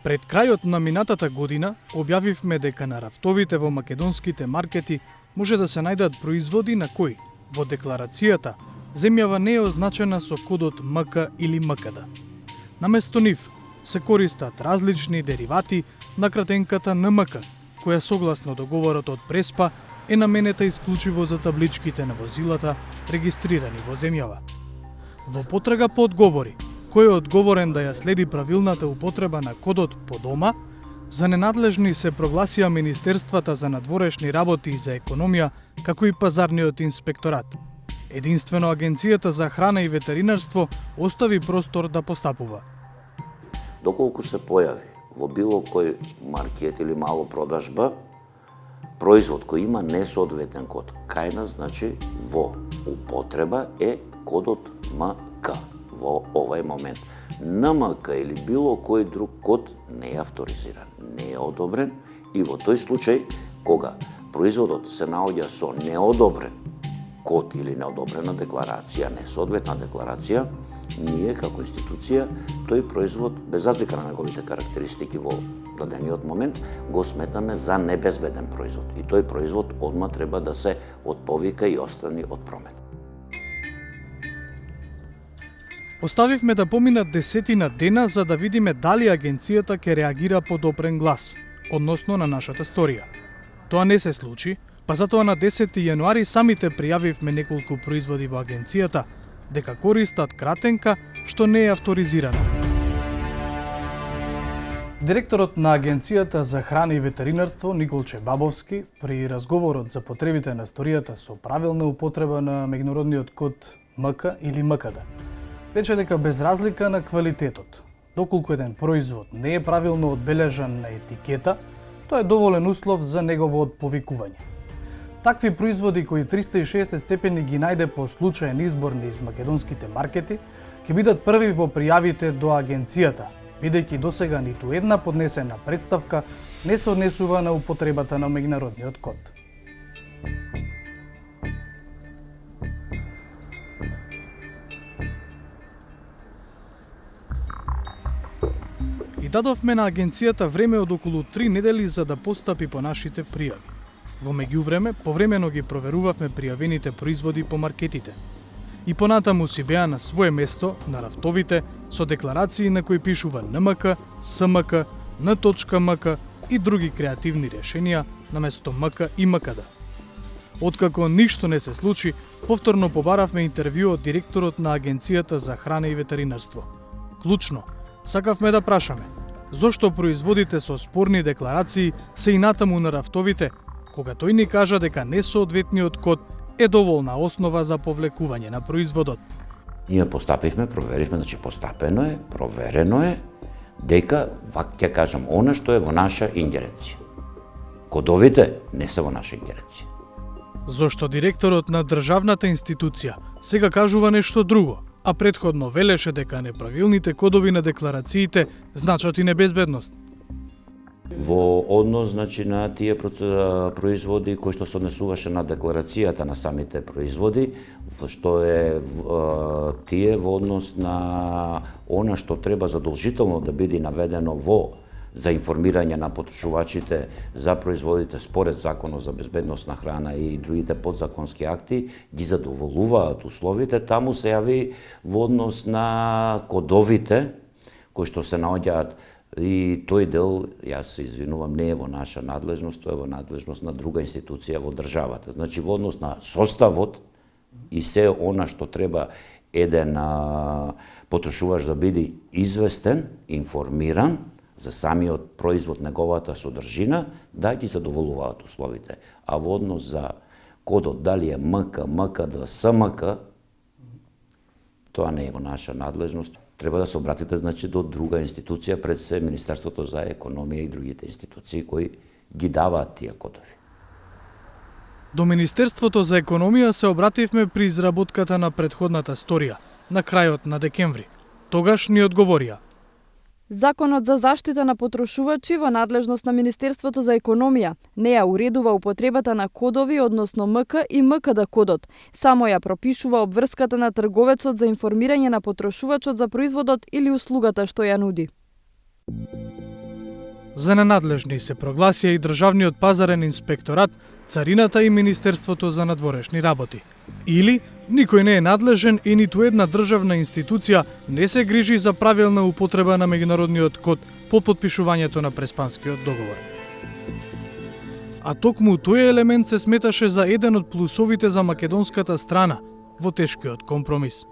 Пред крајот на минатата година објавивме дека на рафтовите во македонските маркети може да се најдат производи на кои, во декларацијата, земјава не е означена со кодот МК или МКД. Наместо нив се користат различни деривати на кратенката НМК, која согласно договорот од Преспа е наменета исклучиво за табличките на возилата регистрирани во земјава. Во потрага по одговори, кој е одговорен да ја следи правилната употреба на кодот по дома, за ненадлежни се прогласија Министерствата за надворешни работи и за економија, како и Пазарниот инспекторат. Единствено Агенцијата за храна и ветеринарство остави простор да постапува. Доколку се појави во било кој маркет или мало продажба производ кој има несоодветен код кај нас, значи во употреба е кодот МК. Во овај момент НМК или било кој друг код не е авторизиран, не е одобрен и во тој случај кога производот се наоѓа со неодобрен код или неодобрена декларација, несоодветна декларација, ние како институција тој производ без разлика на неговите карактеристики во дадениот момент го сметаме за небезбеден производ и тој производ одма треба да се отповика и отстрани од промет. Оставивме да поминат десетина дена за да видиме дали агенцијата ќе реагира по допрен глас, односно на нашата сторија. Тоа не се случи, па затоа на 10 јануари самите пријавивме неколку производи во агенцијата дека користат кратенка што не е авторизирана. Директорот на Агенцијата за храна и ветеринарство Николче Бабовски при разговорот за потребите на сторијата со правилна употреба на меѓународниот код МК или МКД рече дека без разлика на квалитетот, доколку еден производ не е правилно одбележан на етикета, тоа е доволен услов за негово отповикување. Такви производи кои 360 степени ги најде по случаен избор низ македонските маркети, ќе бидат први во пријавите до агенцијата, бидејќи досега ниту една поднесена претставка не се однесува на употребата на меѓународниот код. И дадовме на агенцијата време од околу 3 недели за да постапи по нашите пријави. Во меѓувреме, повремено ги проверувавме пријавените производи по маркетите. И понатаму си беа на свое место, на рафтовите, со декларации на кои пишува НМК, СМК, Н.МК и други креативни решенија наместо МК и МКД. Откако ништо не се случи, повторно побаравме интервју од директорот на Агенцијата за храна и ветеринарство. Клучно, сакавме да прашаме, зошто производите со спорни декларации се и натаму на рафтовите, кога тој ни кажа дека несоодветниот код е доволна основа за повлекување на производот. Ние постапивме, проверивме, значи постапено е, проверено е, дека, вак ќе кажам, она што е во наша ингеренција. Кодовите не се во наша ингеренција. Зошто директорот на државната институција сега кажува нешто друго, а претходно велеше дека неправилните кодови на декларациите значат и небезбедност? Во однос, значи, на тие производи кои што се однесуваше на декларацијата на самите производи, што е тие во однос на она што треба задолжително да биде наведено во за информирање на потрошувачите за производите според Законот за безбедност на храна и другите подзаконски акти, ги задоволуваат условите, таму се јави во однос на кодовите кои што се наоѓаат. И тој дел, јас се извинувам, не е во наша надлежност, тоа е во надлежност на друга институција во државата. Значи, во однос на составот и се она што треба еден потрошувач да биде известен, информиран за самиот производ, неговата содржина, да ги задоволуваат условите. А во однос за кодот, дали е МК, МКД, СМК, тоа не е во наша надлежност. Треба да се обратите, значи, до друга институција, пред се Министерството за економија и другите институции кои ги даваат тие кодови. До Министерството за економија се обративме при изработката на претходната сторија, на крајот на декември. Тогаш ни одговорија: Законот за заштита на потрошувачи во надлежност на Министерството за економија не ја уредува употребата на кодови, односно МК и МКД кодот. Само ја пропишува обврската на трговецот за информирање на потрошувачот за производот или услугата што ја нуди. За ненадлежни се прогласија и Државниот пазарен инспекторат, Царината и Министерството за надворешни работи. Или никој не е надлежен и ниту една државна институција не се грижи за правилна употреба на меѓународниот код по потпишувањето на Преспанскиот договор. А токму тој елемент се сметаше за еден од плусовите за македонската страна во тешкиот компромис.